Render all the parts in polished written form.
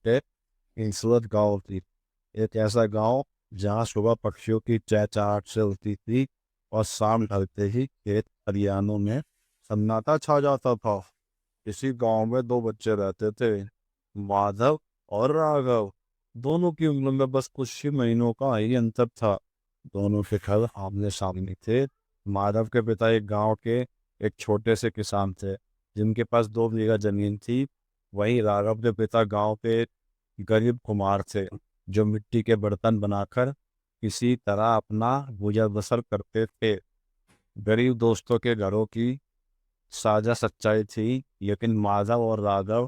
के खूबसूरत गांव थी। एक ऐसा गांव जहां सुबह पक्षियों की चहचहाट से होती थी और शाम ढलते ही खेत खलिहानों में सन्नाटा छा जाता था। इसी गांव में दो बच्चे रहते थे, माधव और राघव। दोनों की उम्र में बस कुछ ही महीनों का ही अंतर था। दोनों के घर आमने सामने थे। माधव के पिता एक गांव के एक छोटे से किसान थे, जिनके पास 2 बीघा जमीन थी। वहीं राघव के पिता गांव के एक गरीब कुम्हार थे, जो मिट्टी के बर्तन बनाकर किसी तरह अपना गुजर बसर करते थे। गरीब दोस्तों के घरों की साझा सच्चाई थी, लेकिन माधव और राघव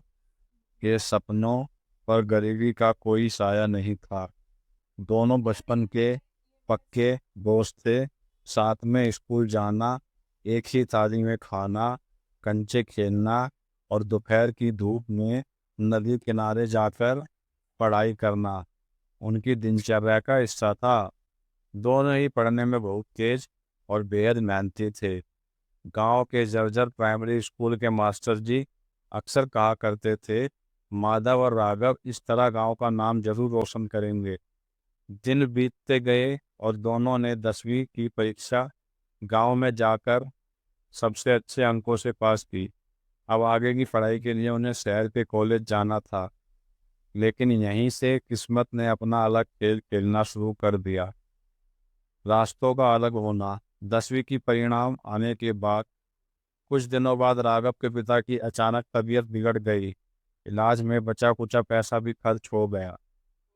के सपनों पर गरीबी का कोई साया नहीं था। दोनों बचपन के पक्के दोस्त थे। साथ में स्कूल जाना, एक ही थाली में खाना, कंचे खेलना और दोपहर की धूप में नदी किनारे जाकर पढ़ाई करना उनकी दिनचर्या का हिस्सा था। दोनों ही पढ़ने में बहुत तेज और बेहद मेहनती थे। गांव के जर्जर प्राइमरी स्कूल के मास्टर जी अक्सर कहा करते थे, माधव और राघव इस तरह गांव का नाम जरूर रोशन करेंगे। दिन बीतते गए और दोनों ने 10वीं की परीक्षा गांव में जाकर सबसे अच्छे अंकों से पास की। अब आगे की पढ़ाई के लिए उन्हें शहर के कॉलेज जाना था, लेकिन यहीं से किस्मत ने अपना अलग खेल खेलना शुरू कर दिया। रास्तों का अलग होना। 10वीं की परिणाम आने के बाद कुछ दिनों बाद राघव के पिता की अचानक तबीयत बिगड़ गई। इलाज में बचा कुचा पैसा भी खर्च हो गया,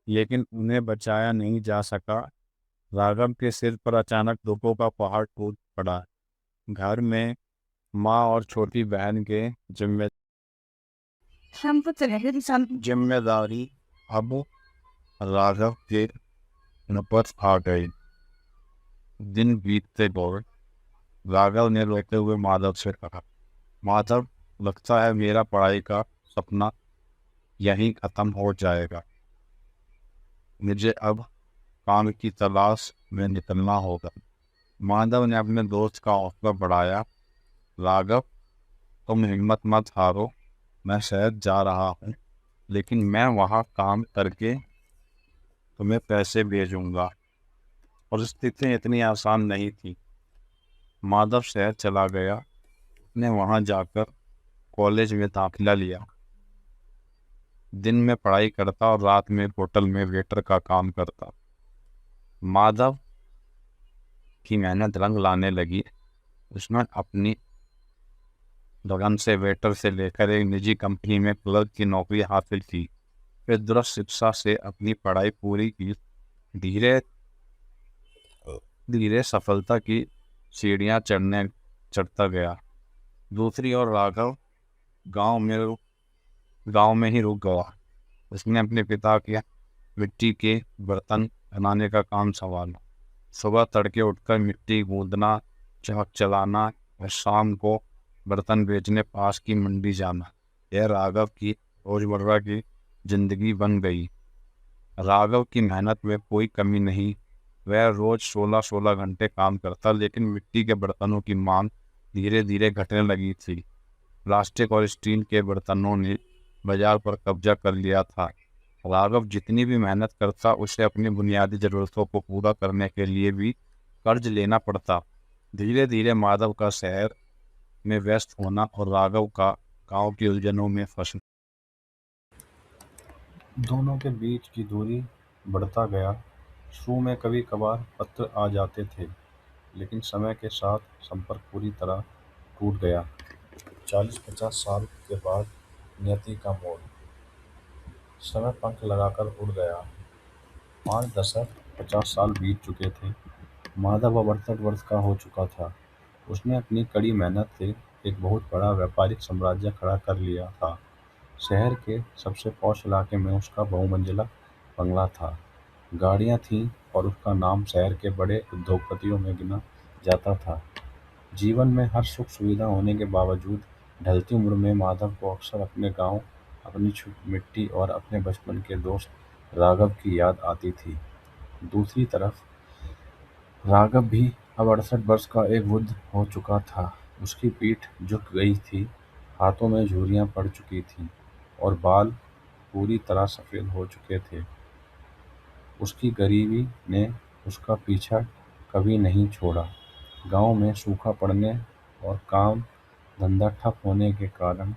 लेकिन उन्हें बचाया नहीं जा सका। राघव के सिर पर अचानक दुखों का पहाड़ टूट पड़ा। घर में माँ और छोटी बहन के जिम्मेदारी अब राघव के ऊपर आ गई। दिन बीतते गए। राघव ने रोते हुए माधव से कहा, माधव, लगता है मेरा पढ़ाई का सपना यहीं खत्म हो जाएगा। मुझे अब काम की तलाश में निकलना होगा। माधव ने अपने दोस्त का हौसला बढ़ाया। राघव, तुम हिम्मत मत हारो। मैं शहर जा रहा हूँ, लेकिन मैं वहाँ काम करके तुम्हें पैसे भेजूंगा। और स्थिति इतनी आसान नहीं थी। माधव शहर चला गया। ने वहाँ जाकर कॉलेज में दाखिला लिया। दिन में पढ़ाई करता और रात में होटल में वेटर का काम करता। माधव की मेहनत रंग लाने लगी। उसने अपनी लगन से वेटर से लेकर एक निजी कंपनी में क्लर्क की नौकरी हासिल की। फिर दूरस्थ शिक्षा से अपनी पढ़ाई पूरी की। धीरे धीरे सफलता की सीढ़ियां चढ़ता गया। दूसरी ओर राघव गांव में ही रुक गया। उसने अपने पिता के मिट्टी के बर्तन बनाने का काम संभाला। सुबह तड़के उठकर मिट्टी गूंदना, चमक चलाना और शाम को बर्तन बेचने पास की मंडी जाना, यह राघव की रोजमर्रा की जिंदगी बन गई। राघव की मेहनत में कोई कमी नहीं। वह रोज 16-16 घंटे काम करता, लेकिन मिट्टी के बर्तनों की मांग धीरे धीरे घटने लगी थी। प्लास्टिक और स्टील के बर्तनों ने बाजार पर कब्जा कर लिया था। राघव जितनी भी मेहनत करता, उसे अपनी बुनियादी ज़रूरतों को पूरा करने के लिए भी कर्ज लेना पड़ता। धीरे धीरे माधव का शहर में व्यस्त होना और राघव का गांव की उलझनों में फंसना, दोनों के बीच की दूरी बढ़ता गया। शुरू में कभी कभार पत्र आ जाते थे, लेकिन समय के साथ संपर्क पूरी तरह टूट गया। 40-50 साल के बाद नियति का मोड़। समय पंख लगाकर उड़ गया। 5 दशक, 50 साल बीत चुके थे। माधव अब 68 वर्ष का हो चुका था। उसने अपनी कड़ी मेहनत से एक बहुत बड़ा व्यापारिक साम्राज्य खड़ा कर लिया था। शहर के सबसे पॉश इलाके में उसका बहुमंजिला बंगला था, गाड़ियाँ थीं और उसका नाम शहर के बड़े उद्योगपतियों में गिना जाता था। जीवन में हर सुख सुविधा होने के बावजूद ढलती उम्र में माधव को अक्सर अपने गांव, अपनी मिट्टी और अपने बचपन के दोस्त राघव की याद आती थी। दूसरी तरफ राघव भी अब 68 वर्ष का एक वृद्ध हो चुका था। उसकी पीठ झुक गई थी, हाथों में झुर्रियाँ पड़ चुकी थीं और बाल पूरी तरह सफ़ेद हो चुके थे। उसकी गरीबी ने उसका पीछा कभी नहीं छोड़ा। गाँव में सूखा पड़ने और काम धंधा ठप होने के कारण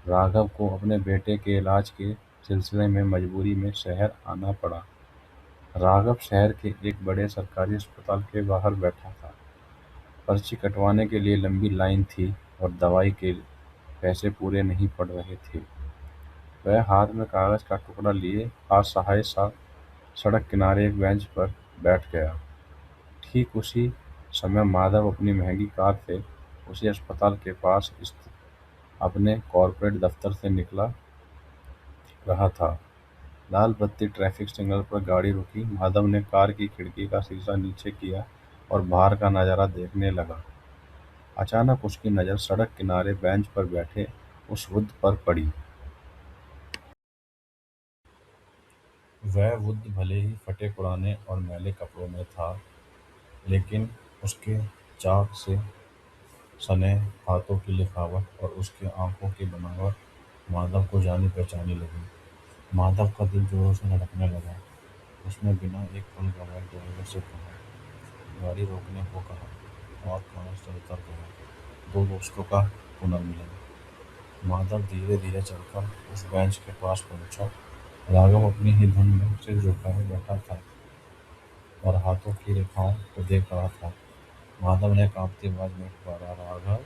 राघव को अपने बेटे के इलाज के सिलसिले में मजबूरी में शहर आना पड़ा। राघव शहर के एक बड़े सरकारी अस्पताल के बाहर बैठा था। पर्ची कटवाने के लिए लंबी लाइन थी और दवाई के पैसे पूरे नहीं पड़ रहे थे। वह हाथ में कागज का टुकड़ा लिए असहाय सा सड़क किनारे एक बेंच पर बैठ गया। ठीक उसी समय माधव अपनी महंगी कार से उसी अस्पताल के पास स्थित अपने कॉर्पोरेट दफ्तर से निकला रहा था। लाल बत्ती ट्रैफिक सिग्नल पर गाड़ी रुकी। माधव ने कार की खिड़की का शीशा नीचे किया और बाहर का नजारा देखने लगा। अचानक उसकी नज़र सड़क किनारे बेंच पर बैठे उस वृद्ध पर पड़ी। वह वृद्ध भले ही फटे पुराने और मैले कपड़ों में था, लेकिन उसके चाक से सने हाथों की लिखावट और उसकी आंखों की बनावट माधव को जानी पहचानी लगी। माधव का दिल जोरों से धड़कने लगा। उसने बिना एक पल गंवाए ड्राइवर से कहा, गाड़ी रोकने को कहा और कार से उतर गया। दो दोस्तों का पुनर्मिलन। माधव धीरे धीरे चलकर उस बेंच के पास पहुंचा। राघव अपनी ही धुन में सिर झुकाए बैठा था और हाथों की रेखाओं को देख रहा था। माधव ने कांपती आवाज में पुकारा, राघव।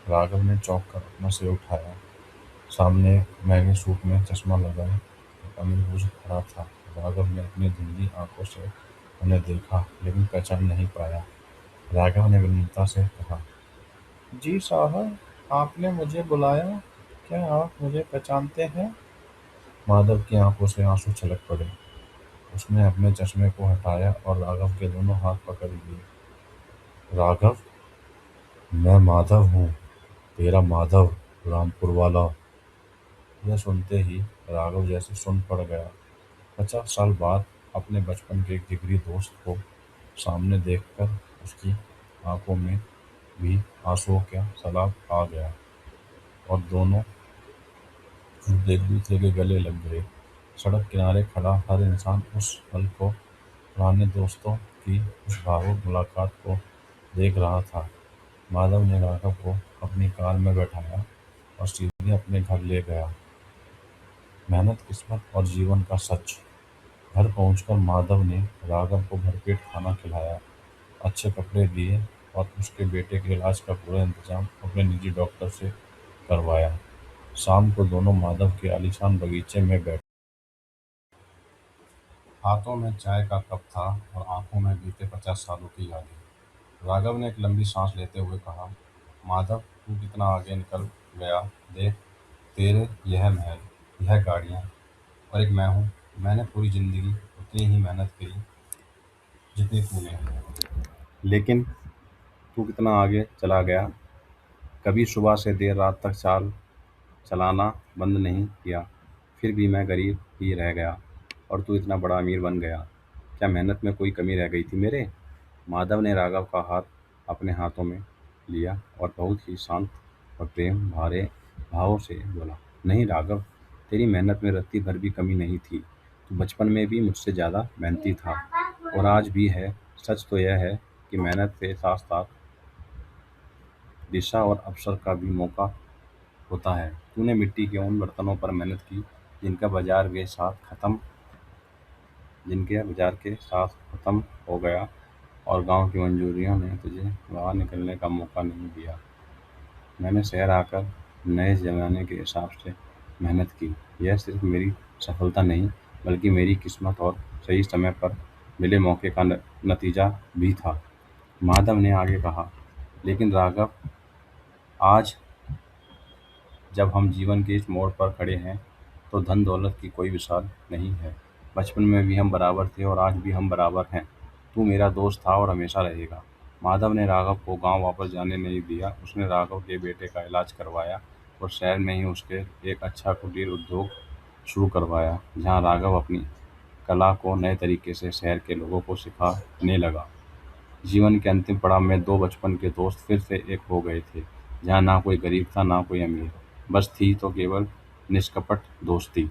राघव ने चौंक कर अपना सिर उठाया। सामने एक महंगे सूट में चश्मा लगाए एक अमीर बुजुर्ग खड़ा था। राघव ने अपनी धुंधली आंखों से उन्हें देखा, लेकिन पहचान नहीं पाया। राघव ने विनम्रता से कहा, जी साहब, आपने मुझे बुलाया? क्या आप मुझे पहचानते हैं? माधव की आंखों से आंसू छलक पड़े। उसने अपने चश्मे को हटाया और राघव के दोनों हाथ पकड़ लिए। राघव, मैं माधव हूँ, तेरा माधव, रामपुर वाला। यह सुनते ही राघव जैसे सुन पड़ गया। 50 साल बाद अपने बचपन के एक जिगरी दोस्त को सामने देखकर उसकी आंखों में भी आंसुओं का सैलाब आ गया और दोनों एक दूसरे के गले लग गए। सड़क किनारे खड़ा हर इंसान उस पल को, पुराने दोस्तों की उस भावुक मुलाकात को देख रहा था। माधव ने राघव को अपनी कार में बैठाया और सीधे अपने घर ले गया। मेहनत, किस्मत और जीवन का सच। घर पहुंचकर माधव ने राघव को भरपेट खाना खिलाया, अच्छे कपड़े दिए और उसके बेटे के इलाज का पूरा इंतजाम अपने निजी डॉक्टर से करवाया। शाम को दोनों माधव के आलीशान बगीचे में बैठे। हाथों में चाय का कप था और आंखों में बीते 50 सालों की यादें। राघव ने एक लंबी सांस लेते हुए कहा, माधव, तू कितना आगे निकल गया। देख, तेरे यह महल, यह गाड़ियाँ और एक मैं हूँ। मैंने पूरी जिंदगी उतनी ही मेहनत की जितनी तूने, लेकिन तू कितना आगे चला गया। कभी सुबह से देर रात तक चाल चलाना बंद नहीं किया, फिर भी मैं गरीब ही रह गया और तू इतना बड़ा अमीर बन गया। क्या मेहनत में कोई कमी रह गई थी मेरे? माधव ने राघव का हाथ अपने हाथों में लिया और बहुत ही शांत और प्रेम भरे भावों से बोला, नहीं राघव, तेरी मेहनत में रत्ती भर भी कमी नहीं थी। तू बचपन में भी मुझसे ज़्यादा मेहनती था और आज भी है। सच तो यह है कि मेहनत के साथ साथ दिशा और अवसर का भी मौका होता है। तूने मिट्टी के उन बर्तनों पर मेहनत की जिनका बाजार के साथ खत्म हो गया और गांव की मंजूरियों ने तुझे बाहर निकलने का मौका नहीं दिया। मैंने शहर आकर नए ज़माने के हिसाब से मेहनत की। यह सिर्फ मेरी सफलता नहीं, बल्कि मेरी किस्मत और सही समय पर मिले मौके का नतीजा भी था। माधव ने आगे कहा, लेकिन राघव, आज जब हम जीवन के इस मोड़ पर खड़े हैं, तो धन दौलत की कोई मिसाल नहीं है। बचपन में भी हम बराबर थे और आज भी हम बराबर हैं। तू मेरा दोस्त था और हमेशा रहेगा। माधव ने राघव को गांव वापस जाने नहीं दिया। उसने राघव के बेटे का इलाज करवाया और शहर में ही उसके एक अच्छा कुटीर उद्योग शुरू करवाया, जहां राघव अपनी कला को नए तरीके से शहर के लोगों को सिखाने लगा। जीवन के अंतिम पड़ाव में दो बचपन के दोस्त फिर से एक हो गए थे, जहाँ ना कोई गरीब था ना कोई अमीर, बस थी तो केवल निष्कपट दोस्ती।